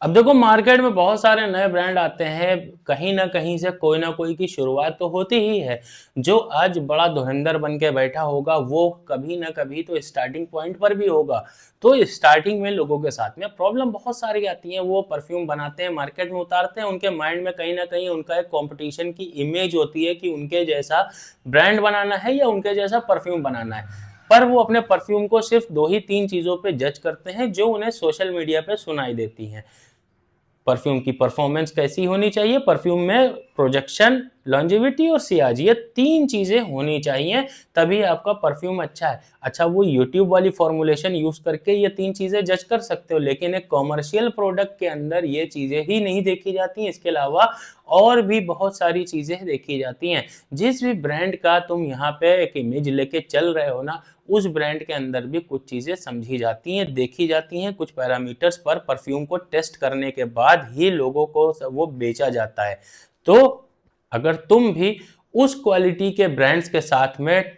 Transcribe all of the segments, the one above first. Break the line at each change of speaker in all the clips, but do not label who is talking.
अब देखो मार्केट में बहुत सारे नए ब्रांड आते हैं, कहीं ना कहीं से कोई ना कोई की शुरुआत तो होती ही है। जो आज बड़ा धुरंधर बन के बैठा होगा वो कभी ना कभी तो स्टार्टिंग पॉइंट पर भी होगा। तो स्टार्टिंग में लोगों के साथ में प्रॉब्लम बहुत सारी आती है। वो परफ्यूम बनाते हैं, मार्केट में उतारते हैं, उनके माइंड में कहीं ना कहीं उनका एक कंपटीशन की इमेज होती है कि उनके जैसा ब्रांड बनाना है या उनके जैसा परफ्यूम बनाना है। पर वो अपने परफ्यूम को सिर्फ दो ही तीन चीजों पे जज करते हैं जो उन्हें सोशल मीडिया पे सुनाई देती हैं। परफ्यूम की परफॉर्मेंस कैसी होनी चाहिए, परफ्यूम में प्रोजेक्शन, लॉन्जेविटी और सियाज, ये तीन चीजें होनी चाहिए, तभी आपका परफ्यूम अच्छा है। अच्छा, वो यूट्यूब वाली फॉर्मुलेशन यूज करके ये तीन चीजें जज कर सकते हो, लेकिन एक कॉमर्शियल प्रोडक्ट के अंदर ये चीजें ही नहीं देखी जाती हैं। इसके अलावा और भी बहुत सारी चीजें देखी जाती हैं। जिस भी ब्रांड का तुम यहाँ पे एक इमेज लेके चल रहे हो ना, उस ब्रांड के अंदर भी कुछ चीजें समझी जाती हैं, देखी जाती हैं। कुछ पैरामीटर्स पर परफ्यूम को टेस्ट करने के बाद ही लोगों को वो बेचा जाता है। तो अगर तुम भी उस क्वालिटी के ब्रांड्स के साथ में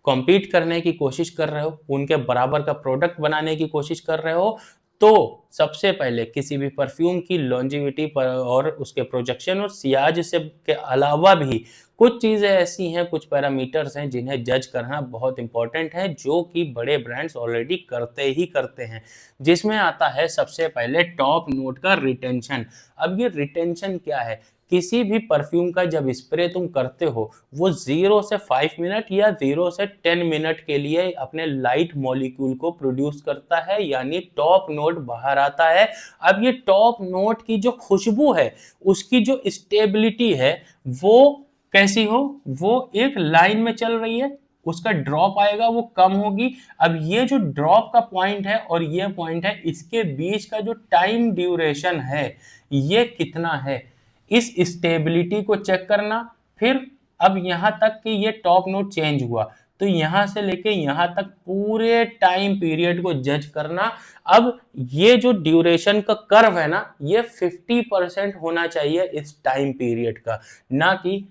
कॉम्पीट करने की कोशिश कर रहे हो, उनके बराबर का प्रोडक्ट बनाने की कोशिश कर रहे हो, तो सबसे पहले किसी भी परफ्यूम की लॉन्जिविटी पर और उसके प्रोजेक्शन और सियाज से के अलावा भी कुछ चीजें ऐसी हैं, कुछ पैरामीटर्स हैं जिन्हें जज करना बहुत इंपॉर्टेंट है, जो कि बड़े ब्रांड्स ऑलरेडी करते ही करते हैं। जिसमें आता है सबसे पहले टॉप नोट का रिटेंशन। अब ये रिटेंशन क्या है? किसी भी परफ्यूम का जब स्प्रे तुम करते हो, वो 0 से 5 मिनट या 0 से 10 मिनट के लिए अपने लाइट मॉलिक्यूल को प्रोड्यूस करता है, यानी टॉप नोट बाहर आता है। अब ये टॉप नोट की जो खुशबू है, उसकी जो स्टेबिलिटी है, वो कैसी हो? वो एक लाइन में चल रही है, उसका ड्रॉप आएगा वो कम होगी। अब ये जो ड्रॉप का पॉइंट है और ये पॉइंट है, इसके बीच का जो टाइम ड्यूरेशन है, ये कितना है, इस स्टेबिलिटी को चेक करना। फिर अब यहां तक कि ये टॉप नोट चेंज हुआ, तो यहां से लेके यहां तक पूरे टाइम पीरियड को जज करना। अब ये जो ड्यूरेशन का कर्व है ना, ये 50% होना चाहिए इस टाइम पीरियड का, ना कि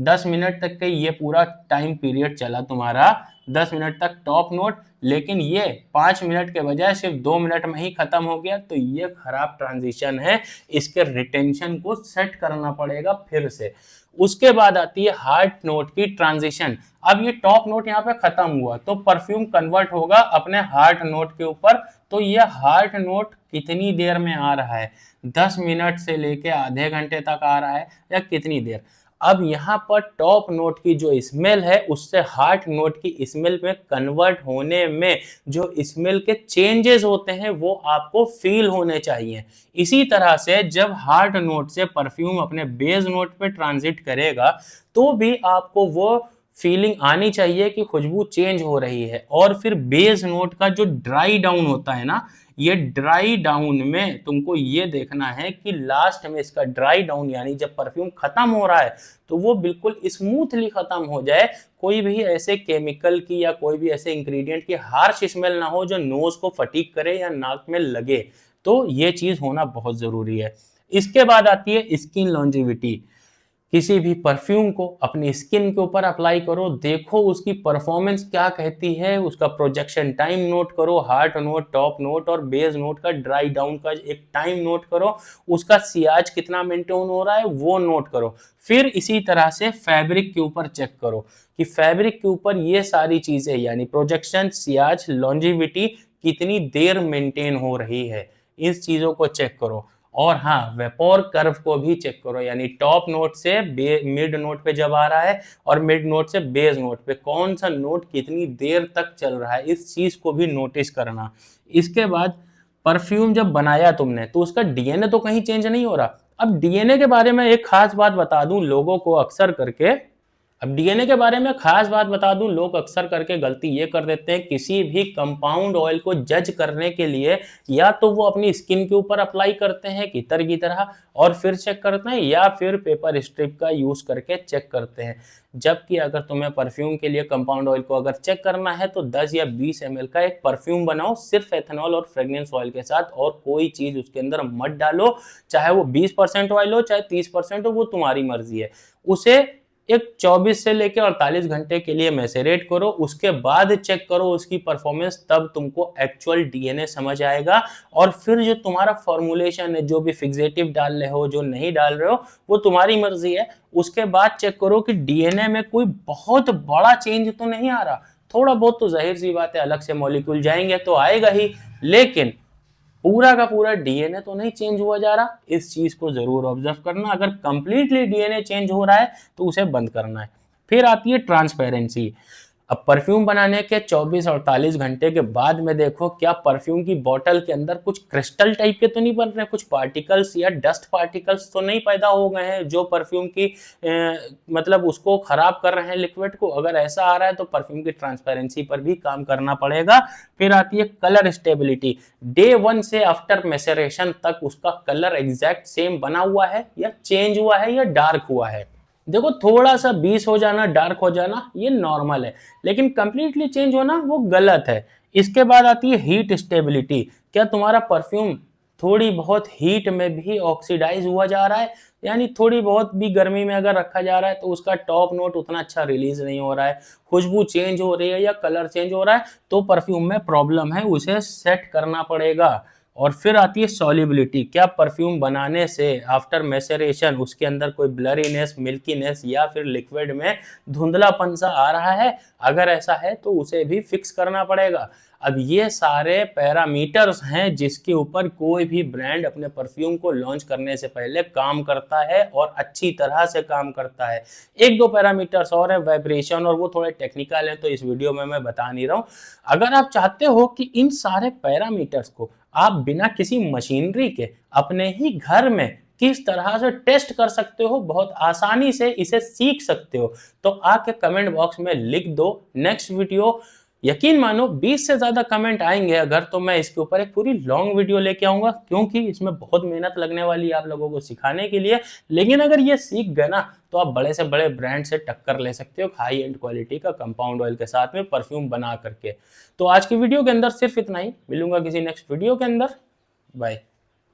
10 मिनट तक के ये पूरा टाइम पीरियड चला तुम्हारा, 10 मिनट तक टॉप नोट, लेकिन ये 5 मिनट के बजाय सिर्फ 2 मिनट में ही खत्म हो गया, तो ये खराब ट्रांजिशन है। इसके रिटेंशन को सेट करना पड़ेगा फिर से। उसके बाद आती है हार्ट नोट की ट्रांजिशन। अब ये टॉप नोट यहाँ पे खत्म हुआ, तो परफ्यूम कन्वर्ट होगा अपने हार्ट नोट के ऊपर। तो ये हार्ट नोट कितनी देर में आ रहा है? 10 मिनट से लेके आधे घंटे तक आ रहा है या कितनी देर? अब यहाँ पर टॉप नोट की जो स्मेल है, उससे हार्ट नोट की स्मेल में कन्वर्ट होने में जो स्मेल के चेंजेस होते हैं, वो आपको फील होने चाहिए। इसी तरह से जब हार्ट नोट से परफ्यूम अपने बेस नोट पे ट्रांजिट करेगा, तो भी आपको वो फीलिंग आनी चाहिए कि खुशबू चेंज हो रही है। और फिर बेस नोट का जो ड्राई डाउन होता है ना, ये ड्राई डाउन में तुमको ये देखना है कि लास्ट में इसका ड्राई डाउन, यानी जब परफ्यूम खत्म हो रहा है, तो वो बिल्कुल स्मूथली खत्म हो जाए। कोई भी ऐसे केमिकल की या कोई भी ऐसे इंग्रेडिएंट की हार्श स्मेल ना हो जो नोज को फटीक करे या नाक में लगे। तो ये चीज होना बहुत जरूरी है। इसके बाद आती है स्किन लॉन्जिविटी। किसी भी परफ्यूम को अपनी स्किन के ऊपर अप्लाई करो, देखो उसकी परफॉर्मेंस क्या कहती है, उसका प्रोजेक्शन टाइम नोट करो, हार्ट नोट, टॉप नोट और बेस नोट का ड्राई डाउन का एक टाइम नोट करो, उसका सियाज कितना मेंटेन हो रहा है वो नोट करो। फिर इसी तरह से फैब्रिक के ऊपर चेक करो कि फैब्रिक के ऊपर ये सारी चीजें, यानी प्रोजेक्शन, सियाज, लॉन्जिविटी कितनी देर मेंटेन हो रही है, इस चीजों को चेक करो। और हाँ, वेपोर कर्व को भी चेक करो, यानी टॉप नोट से मिड नोट पे जब आ रहा है और मिड नोट से बेस नोट पे कौन सा नोट कितनी देर तक चल रहा है, इस चीज को भी नोटिस करना। इसके बाद परफ्यूम जब बनाया तुमने, तो उसका डीएनए तो कहीं चेंज नहीं हो रहा। अब डीएनए के बारे में एक खास बात बता दूं लोगों को, अक्सर करके अब डीएनए के बारे में खास बात बता दूं, लोग अक्सर करके गलती ये कर देते हैं, किसी भी कंपाउंड ऑयल को जज करने के लिए या तो वो अपनी स्किन के ऊपर अप्लाई करते हैं कितर की तरह और फिर चेक करते हैं, या फिर पेपर स्ट्रिप का यूज करके चेक करते हैं। जबकि अगर तुम्हें परफ्यूम के लिए कंपाउंड ऑयल को अगर चेक करना है, तो 10 या 20 ml का एक परफ्यूम बनाओ सिर्फ एथेनॉल और फ्रेग्रेंस ऑयल के साथ, और कोई चीज उसके अंदर मत डालो। चाहे वो 20% ऑयल हो, चाहे 30% हो, वो तुम्हारी मर्जी है। उसे एक 24 से लेकर 48 घंटे के लिए मैसेरेट करो, उसके बाद चेक करो उसकी परफॉर्मेंस, तब तुमको एक्चुअल डीएनए समझ आएगा। और फिर जो तुम्हारा फॉर्मुलेशन है, जो भी फिक्सेटिव डाल रहे हो, जो नहीं डाल रहे हो, वो तुम्हारी मर्जी है। उसके बाद चेक करो कि डीएनए में कोई बहुत बड़ा चेंज तो नहीं आ रहा। थोड़ा बहुत तो जाहिर सी बात है, अलग से मॉलिक्यूल जाएंगे तो आएगा ही, लेकिन पूरा का पूरा डीएनए तो नहीं चेंज हुआ जा रहा। इस चीज को जरूर ऑब्जर्व करना। अगर कंप्लीटली डीएनए चेंज हो रहा है तो उसे बंद करना है। फिर आती है ट्रांसपेरेंसी। अब परफ्यूम बनाने के 24-48 घंटे के बाद में देखो क्या परफ्यूम की बोतल के अंदर कुछ क्रिस्टल टाइप के तो नहीं बन रहे, कुछ पार्टिकल्स या डस्ट पार्टिकल्स तो नहीं पैदा हो गए हैं जो परफ्यूम की मतलब उसको खराब कर रहे हैं लिक्विड को। अगर ऐसा आ रहा है तो परफ्यूम की ट्रांसपेरेंसी पर भी काम करना पड़ेगा। फिर आती है कलर स्टेबिलिटी। डे 1 से आफ्टर मैसेरेशन तक उसका कलर एग्जैक्ट सेम बना हुआ है या चेंज हुआ है या डार्क हुआ है। देखो थोड़ा सा 20 हो जाना, डार्क हो जाना, ये नॉर्मल है, लेकिन कंप्लीटली चेंज होना वो गलत है। इसके बाद आती है हीट स्टेबिलिटी। क्या तुम्हारा परफ्यूम थोड़ी बहुत हीट में भी ऑक्सीडाइज हुआ जा रहा है, यानी थोड़ी बहुत भी गर्मी में अगर रखा जा रहा है तो उसका टॉप नोट उतना अच्छा रिलीज नहीं हो रहा है, खुशबू चेंज हो रही है या कलर चेंज हो रहा है, तो परफ्यूम में प्रॉब्लम है, उसे सेट करना पड़ेगा। और फिर आती है सॉल्युबिलिटी। क्या परफ्यूम बनाने से आफ्टर मैसेरेशन उसके अंदर कोई ब्लरीनेस, मिल्कीनेस या फिर लिक्विड में धुंधलापन सा आ रहा है? अगर ऐसा है तो उसे भी फिक्स करना पड़ेगा। अब ये सारे पैरामीटर्स हैं जिसके ऊपर कोई भी ब्रांड अपने परफ्यूम को लॉन्च करने से पहले काम करता है और अच्छी तरह से काम करता है। एक दो पैरामीटर्स और है, वाइब्रेशन, और वो थोड़े टेक्निकल है तो इस वीडियो में मैं बता नहीं रहा हूँ। अगर आप चाहते हो कि इन सारे पैरामीटर्स को आप बिना किसी मशीनरी के अपने ही घर में किस तरह से टेस्ट कर सकते हो, बहुत आसानी से इसे सीख सकते हो, तो आके कमेंट बॉक्स में लिख दो नेक्स्ट वीडियो। यकीन मानो 20 से ज्यादा कमेंट आएंगे अगर, तो मैं इसके ऊपर एक पूरी लॉन्ग वीडियो लेके आऊंगा, क्योंकि इसमें बहुत मेहनत लगने वाली है आप लोगों को सिखाने के लिए। लेकिन अगर ये सीख गए ना तो आप बड़े से बड़े ब्रांड से टक्कर ले सकते हो हाई एंड क्वालिटी का कंपाउंड ऑयल के साथ में परफ्यूम बना करके। तो आज की वीडियो के अंदर सिर्फ इतना ही, मिलूंगा किसी नेक्स्ट वीडियो के अंदर। बाय।